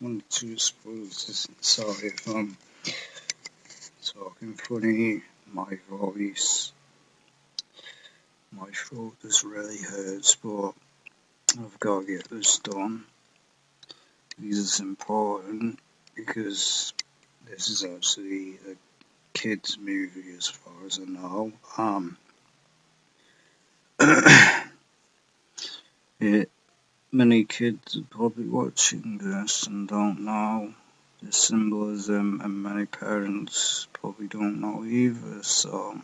wanted to suppose this. Sorry if I'm talking funny. My voice, my throat just really hurts, but I've got to get this done. This is important because this is actually a kids' movie, as far as I know. Many kids are probably watching this and don't know the symbolism, and many parents probably don't know either, so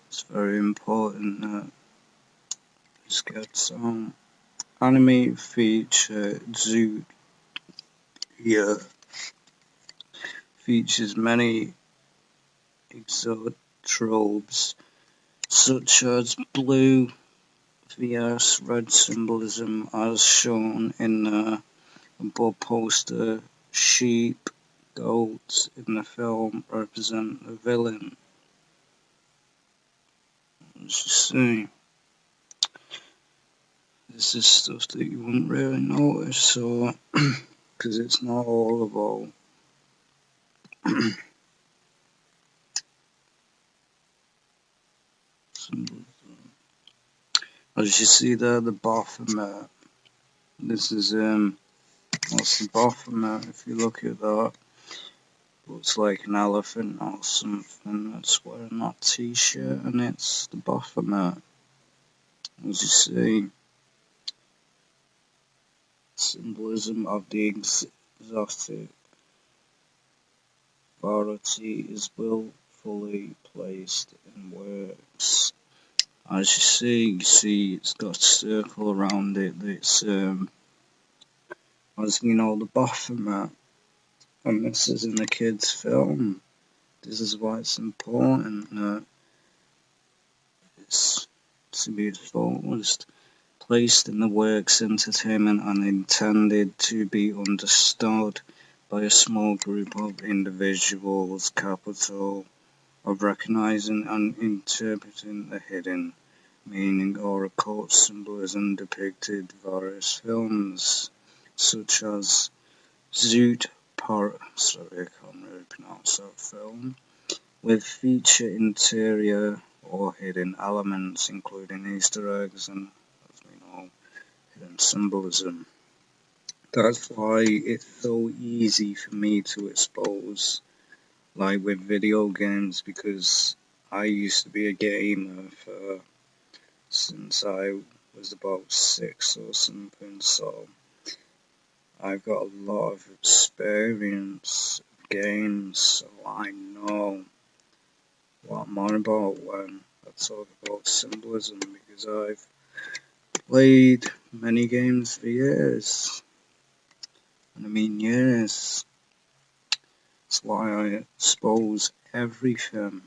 it's very important that this gets on. Anime feature Zootopia features many exotic tropes such as blue vs red symbolism, as shown in the above poster. Sheep, goats in the film represent the villain. As you see, this is stuff that you wouldn't really notice, so because it's not all about symbolism. As you see there, the baphomet. This is what's the baphomet? If you look at that, looks like an elephant or something that's wearing that t-shirt, and it's the baphomet. As you see, symbolism of the exotic variety is willfully placed in works. As you see it's got a circle around it that's, as we know, the baphomet, and this is in a kid's film. This is why it's important that it's to be exposed, placed in the work's entertainment, and intended to be understood by a small group of individuals, capital of recognizing and interpreting the hidden meaning or occult symbolism depicted in various films, such as Zootopia, sorry, I can't really pronounce that film, with feature interior or hidden elements, including Easter eggs and, as we know, hidden symbolism. That's why it's so easy for me to expose, like with video games, because I used to be a gamer since I was about 6 or something, so I've got a lot of experience of games, so I know what I'm on about when I talk about symbolism, because I've played many games for years, and I mean years. That's why I expose everything.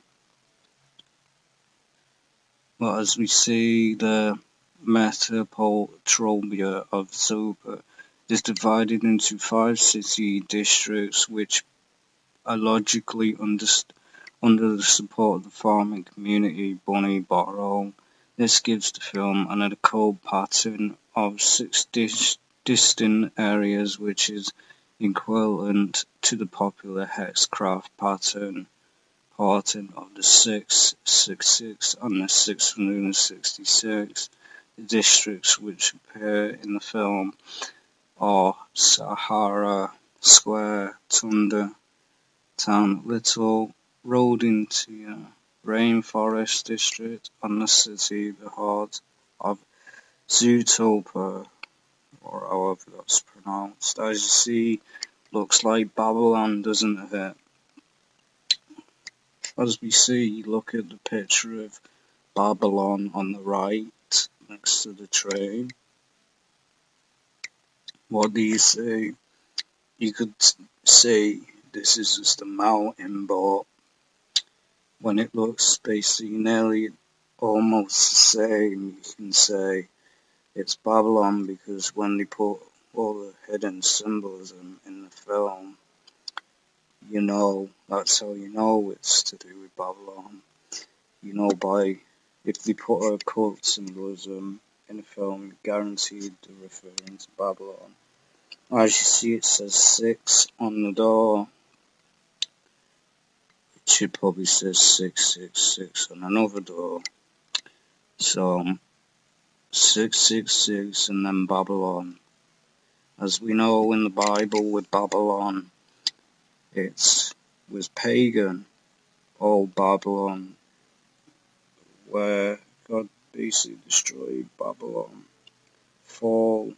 But as we see, the metropoltropia of Zootopia is divided into 5 city districts, which are logically under the support of the farming community, Bunny Borough. This gives the film an occult pattern of 6 distinct areas, which is equivalent to the popular hexcraft pattern of the 666 and the 666. The districts which appear in the film are Sahara Square, Thunder Town, Little Road into Rainforest District, and the city, the heart of Zootopia, or however that's pronounced. As you see, looks like Babylon, doesn't it? As we see, look at the picture of Babylon on the right, next to the train. What do you see? You could say this is just a mountain, but when it looks basically nearly almost the same, you can say it's Babylon, because when they put all the hidden symbolism in the film, you know, that's how you know it's to do with Babylon. You know, if they put occult symbolism in a film, guaranteed they're referring to Babylon. As you see, it says 6 on the door. It should probably say 666 on another door. So 666 and then Babylon. As we know in the Bible with Babylon, it was pagan, old Babylon, where God basically destroyed Babylon. Fall.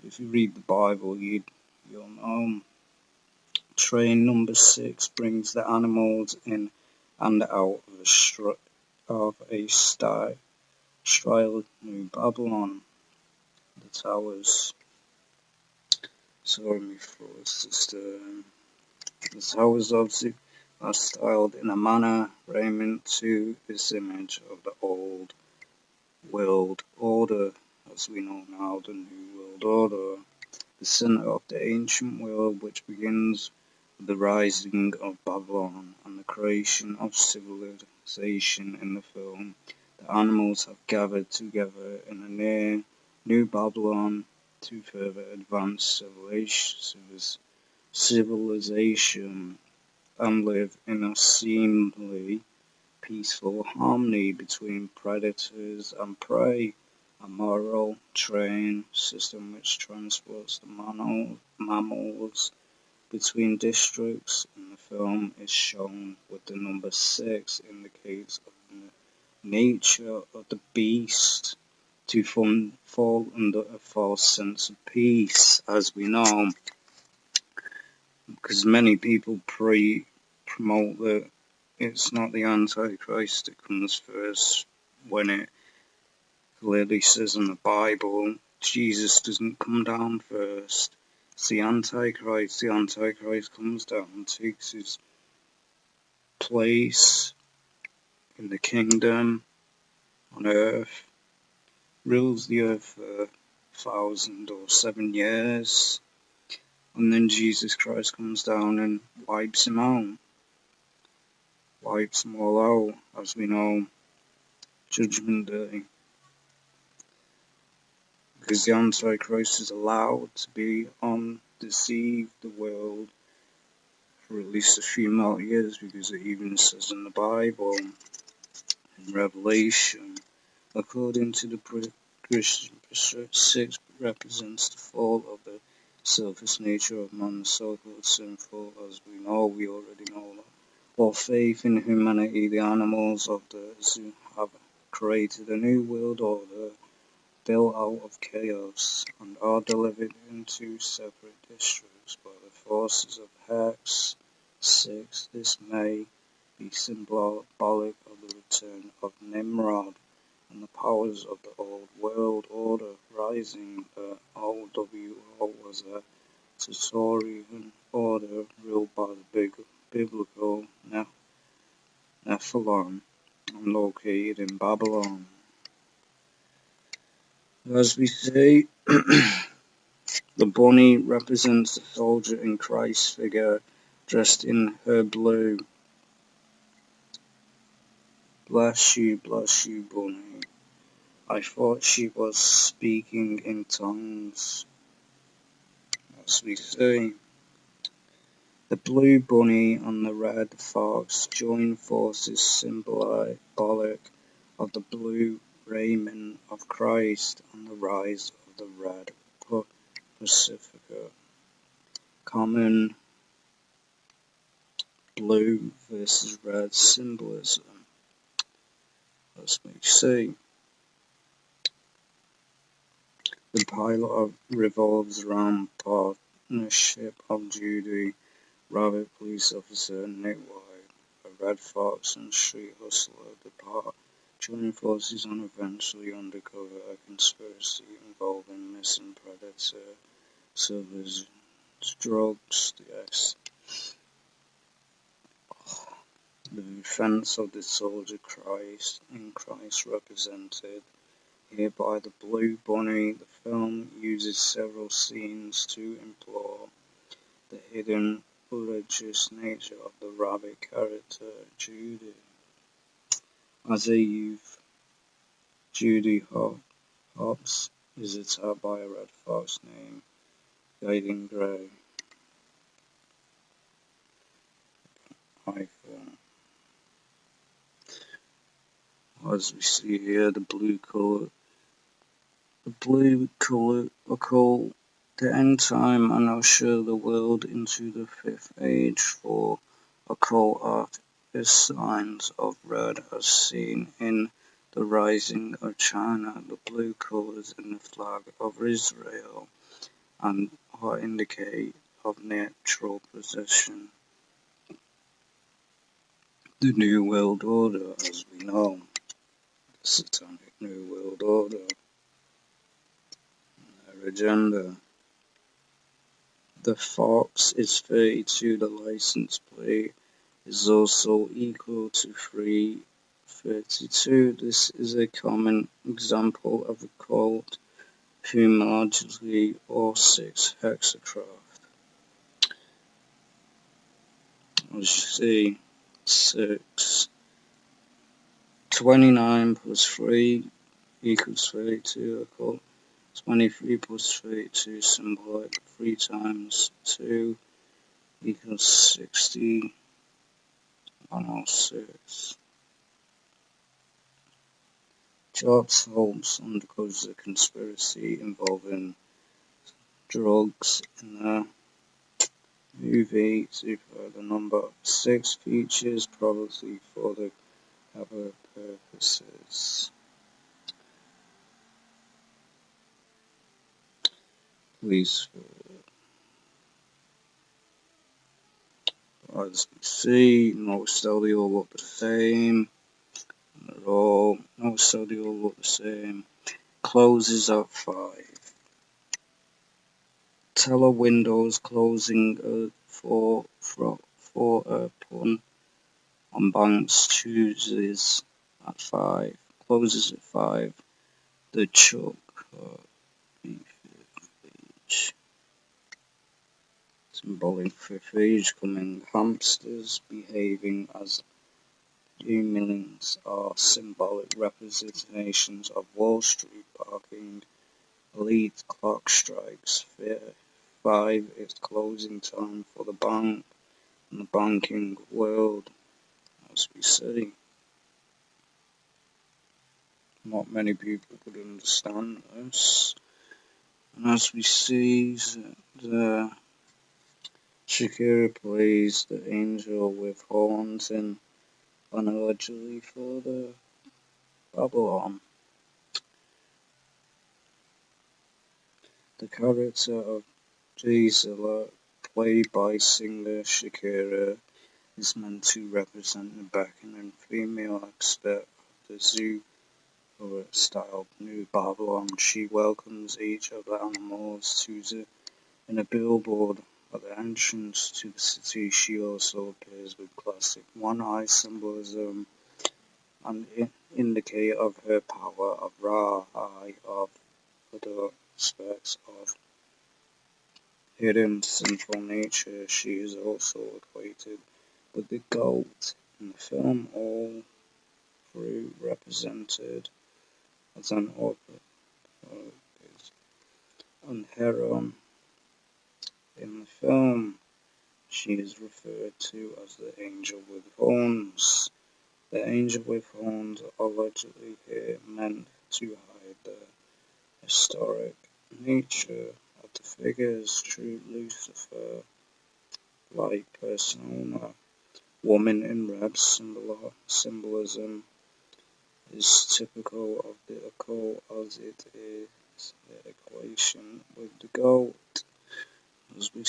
If you read the Bible, you'll know. Train number 6 brings the animals in and out of a style New Babylon. The towers. Sorry, my throat's just the towers obviously are styled in a manner rhyming to this image of the old world order, as we know now, the new world order, the center of the ancient world, which begins with the rising of Babylon and the creation of civilization in the film. The animals have gathered together in a near New Babylon to further advance civilization and live in a seemingly peaceful harmony between predators and prey. A moral train system which transports the mammals between districts in the film is shown with the number 6 indicates of the nature of the beast to fall under a false sense of peace, as we know, because many people promote that it's not the Antichrist that comes first, when it clearly says in the Bible Jesus doesn't come down first. It's the Antichrist. The Antichrist comes down, takes his place in the kingdom on earth, rules the earth for 1,000 or 7 years, and then Jesus Christ comes down and wipes them out. Wipes them all out, as we know, Judgment Day. Because the Antichrist is allowed to be deceive the world for at least a few more years, because it even says in the Bible, in Revelation, according to the Christian 6 represents the fall of the selfish nature of man, so-called sinful, as we know, we already know that. All faith in humanity, the animals of the zoo have created a new world order built out of chaos and are delivered into separate districts by the forces of Hex 6. This may be symbolic of the return of Nimrod and the powers of the old world order rising. The OWO was a Satorian order ruled by the biblical Nephilim and located in Babylon. As we say, the bunny represents the soldier in Christ's figure, dressed in her blue. Bless you, bunny. I thought she was speaking in tongues. As we say, the blue bunny and the red fox join forces, symbolic of the blue raiment of Christ and the rise of the red Pacifica. Common blue versus red symbolism. As we see, the pilot revolves around partnership of duty, rabbit police officer Nick White, a red fox and street hustler depart, joining forces on eventually undercover a conspiracy involving missing predator, servers, drugs, the defense of the soldier in Christ represented here by the blue bunny. The film uses several scenes to implore the hidden religious nature of the rabbit character, Judy. As a youth, Judy Hopps is attacked by a red fox named Guiding Grey. iPhone. As we see here, the blue colour occult, the end time, and usher the world into the fifth age for occult art is signs of red as seen in the rising of China, the blue colours in the flag of Israel, and are indicate of natural possession. The New World Order, as we know, the satanic New World Order, their agenda. The Fox is 32, the license plate is also equal to 332. This is a common example of a cult homologically or 6 hexacraft. As you see, 6. 29 plus 3 equals 32, occult. 23 plus 32 symbolic. 3 times 2 equals 60. 106. George Holmes undergoes a conspiracy involving drugs in the movie Zootopia. The number 6 features probably for the cover purposes. Please, as we see, most of they all look the same. Most of they all look the same. Closes at 5. Teller windows closing for a pun on banks chooses at 5. Closes at 5. The Chuck age. Symbolic fifth age coming. Hamsters behaving as humans are symbolic representations of Wall Street barking. Elite clock strikes. 5 is closing time for the bank and the banking world, as we see. Not many people could understand this. And as we see, the Shakira plays the angel with horns and allegedly for the Babylon. The character of Gisela, played by singer Shakira, is meant to represent the beckoning female aspect of the Zootopia-style New Babylon. She welcomes each of the animals in a billboard at the entrance to the city. She also appears with classic one-eye symbolism and indicate of her power of Ra, eye of other aspects of hidden sinful nature. She is also equated with the goat in the film, all through represented as an heron. In the film, she is referred to as the angel with horns. The angel with horns allegedly here meant to hide the historic nature of the figures. True Lucifer like persona. Woman in red symbolism is typical of the occult as it is the equation with the goat. As we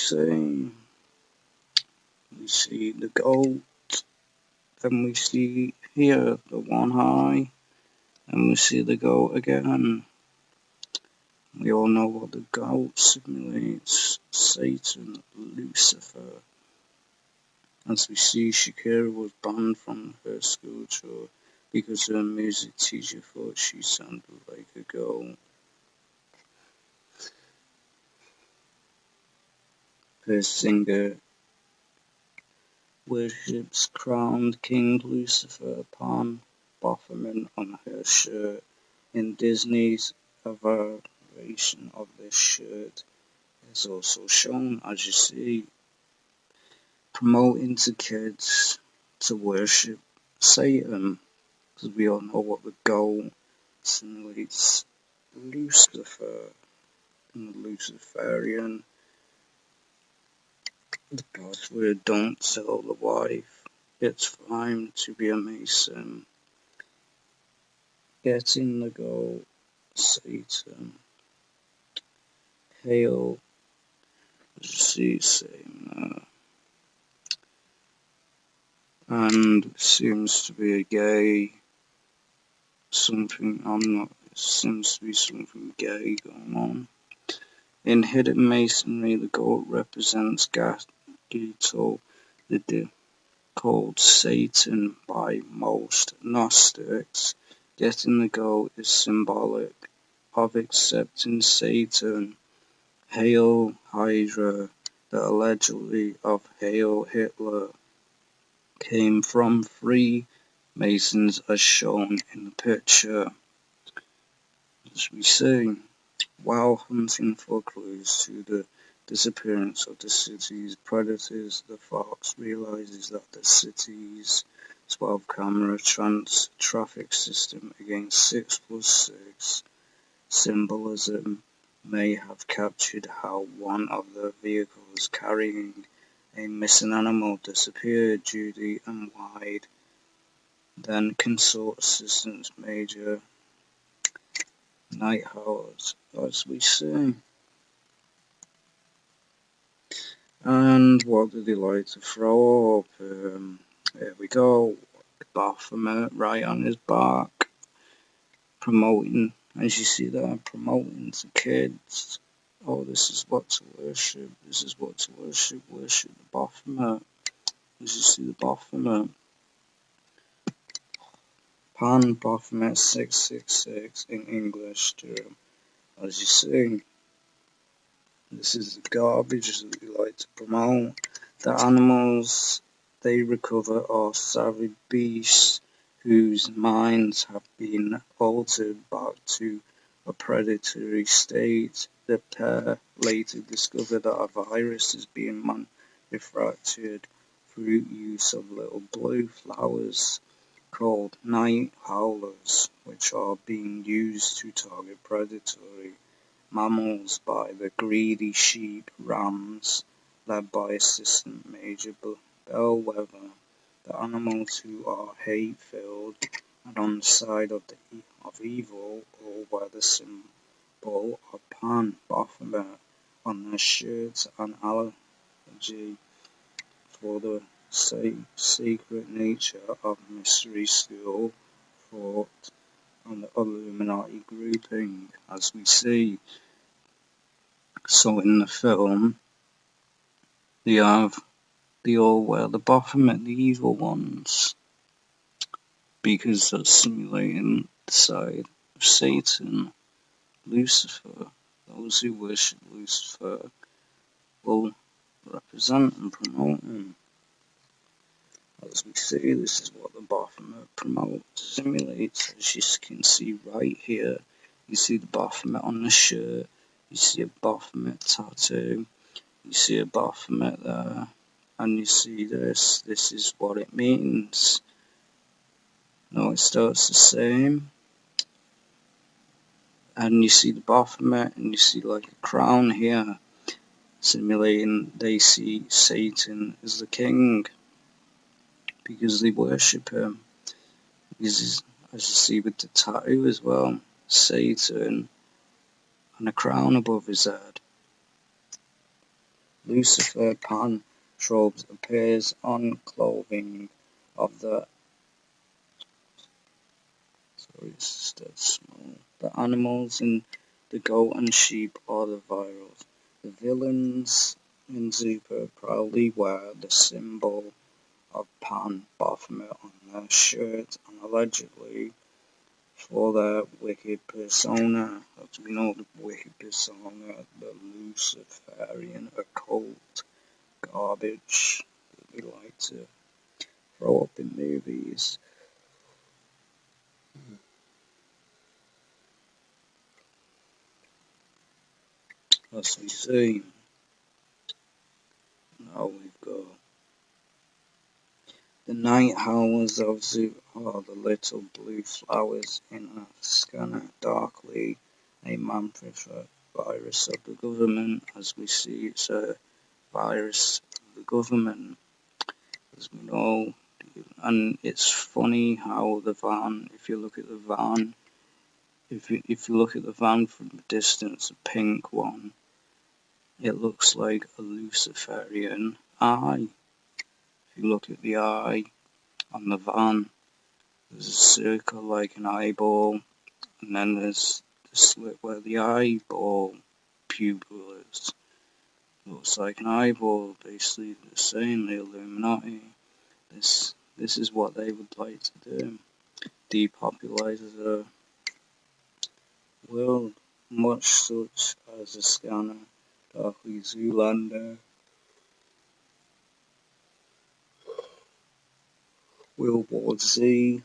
see the goat, then we see here the one eye, and we see the goat again. We all know what the goat simulates: Satan, Lucifer. As we see, Shakira was banned from her school because her music teacher thought she sounded like a goat. Her singer worships crowned King Lucifer upon Baphomet on her shirt. In Disney's Avatar illustration of this shirt is also shown, as you see, promoting to kids to worship Satan, because we all know what the goal simulates Lucifer and the Luciferian. The password: don't tell the wife. It's fine to be a Mason. Get in the goal, Satan. Hail, as you see, saying and it seems to be a gay something. It seems to be something gay going on. In hidden masonry, the goat represents Gato, the called Satan by most Gnostics. Getting the goat is symbolic of accepting Satan. Hail Hydra, that allegedly of Hail Hitler, came from Freemasons as shown in the picture. As we see, while hunting for clues to the disappearance of the city's predators, the fox realizes that the city's 12-camera traffic system against 6+6 symbolism may have captured how one of the vehicles carrying a missing animal disappeared. Judy and Wide then consult Assistant Major Nighthoward, as we see. And what did he like to throw up? Here we go. Baphomet right on his back. Promoting, as you see there, promoting to kids. Oh, this is what to worship. This is what to worship. Worship the Baphomet. As you see the Baphomet. Pan Baphomet 666 in English term. As you see, this is the garbage that we like to promote. The animals they recover are savage beasts whose minds have been altered back to a predatory state. The pair later discover that a virus is being manufactured through use of little blue flowers called night howlers, which are being used to target predatory mammals by the greedy sheep rams, led by Assistant Major Bellwether. The animals who are hate-filled and on the side of evil all wear the symbol of Pan Baphomet on their shirts, an allergy for the secret nature of mystery school thought on the Illuminati grouping, as we see. So in the film, they all wear the Baphomet, the evil ones, because that's simulating the side of Satan, Lucifer. Those who worship Lucifer will represent and promote him. As we see, this is what the Baphomet promotes, simulates. As you can see right here, you see the Baphomet on the shirt, you see a Baphomet tattoo, you see a Baphomet there, and you see this. This is what it means. No, it starts the same. And you see the Baphomet, and you see like a crown here, simulating they see Satan as the king, because they worship him. Because, as you see with the tattoo as well, Satan and a crown above his head. Lucifer Pan shrubs appears on clothing of the animals in the goat and sheep are the virals. The villains in Zootopia proudly wear the symbol of Pan Baphomet on their shirt, and allegedly for their wicked persona. As we know, the wicked persona, the Luciferian occult garbage that we like to throw up in movies. As we see, now we've got the night owls of Zoo are the little blue flowers in a scanner, darkly a mantra virus of the government. As we see, it's a virus of the government, as we know. And it's funny how the van, if you look at the van, if you look at the van from a distance, a pink one, it looks like a Luciferian eye. If you look at the eye on the van, there's a circle like an eyeball, and then there's the slit where the eyeball pupil is. Looks like an eyeball, basically. They're saying the Illuminati. This is what they would like to do. Depopulise the world, much such as a scanner, darkly Zoolander, World War Z,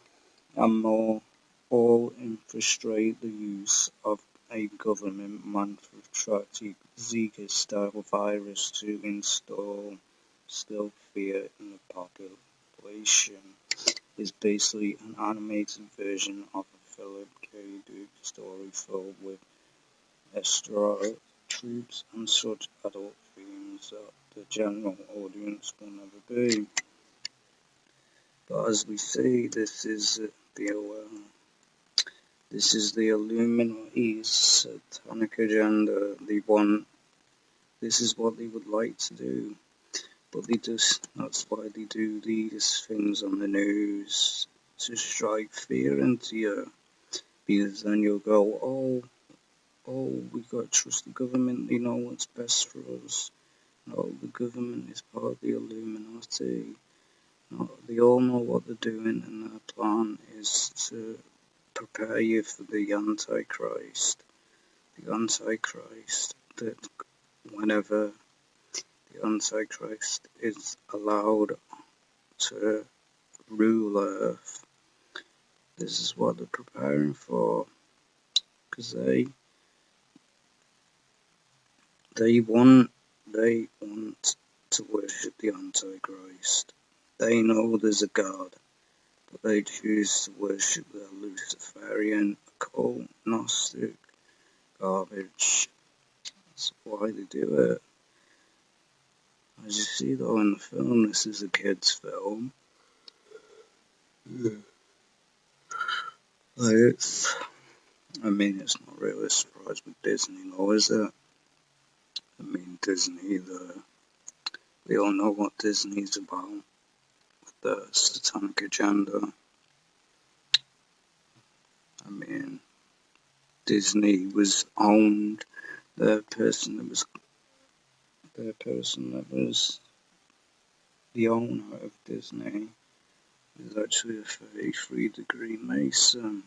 and more, all infiltrate the use of a government manufactured Zika-style virus to instill fear in the population. Is basically an animated version of a Philip K. Dick story filled with extra troops and such adult themes that the general audience will never be. But as we see, this is the Illuminati's satanic agenda. This is what they would like to do. But that's why they do these things on the news, to strike fear into you. Because then you'll go, we gotta trust the government, they know what's best for us. No, the government is part of the Illuminati. No, they all know what they're doing, and their plan is to prepare you for the Antichrist. The Antichrist, that whenever the Antichrist is allowed to rule Earth, this is what they're preparing for. Because they want to worship the Antichrist. They know there's a God, but they choose to worship the Luciferian, occult, Gnostic garbage. That's why they do it. As you see though in the film, this is a kid's film. It's not really a surprise with Disney, though, is it? Disney, we all know what Disney's about, with the satanic agenda. Disney was owned. The person that was the owner of Disney is actually a 33-degree Mason.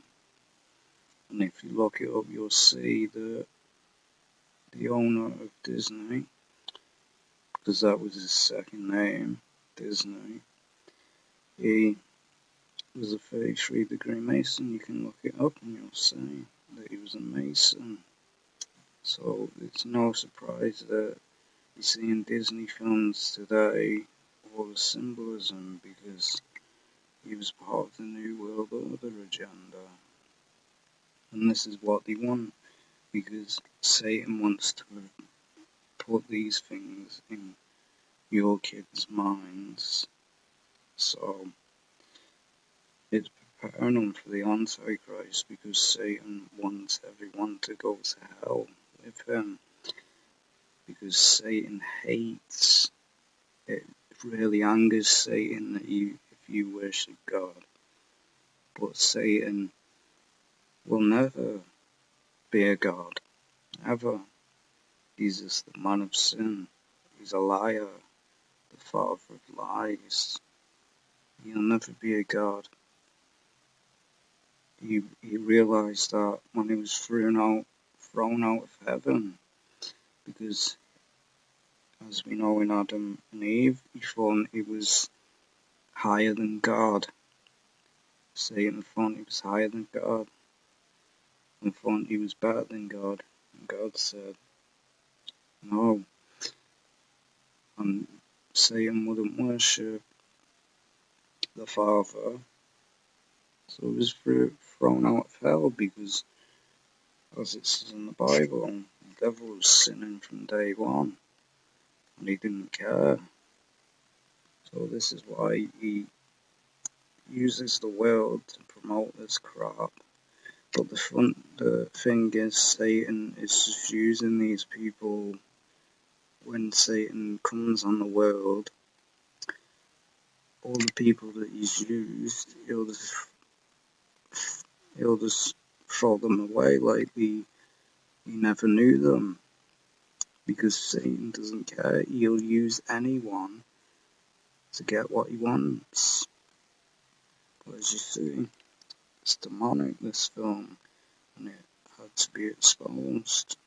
And if you look it up, you'll see that the owner of Disney, because that was his second name, Disney, he was a 33-degree Mason. You can look it up and you'll see that he was a Mason. So it's no surprise that you see in Disney films today all the symbolism, because he was part of the New World Order agenda. And this is what they want, because Satan wants to put these things in your kids' minds. So it's preparing them for the Antichrist, because Satan wants everyone to go to hell with him. Because Satan hates, it really angers Satan that if you worship God. But Satan will never be a God, ever. He's just the man of sin. He's a liar, the father of lies. He'll never be a God. He realized that when he was thrown out of heaven, because as we know in Adam and Eve, he thought he was higher than God. Satan thought he was higher than God, and thought he was better than God. And God said, Satan wouldn't worship the Father, so he was thrown out of hell because, as it says in the Bible, the devil was sinning from day one, and he didn't care. So this is why he uses the world to promote this crap. But the thing is, Satan is just using these people. When Satan comes on the world, all the people that he's used, he'll just throw them away like he never knew them. Because Satan doesn't care. He'll use anyone to get what he wants. But as you see, it's demonic, this film, and it had to be exposed.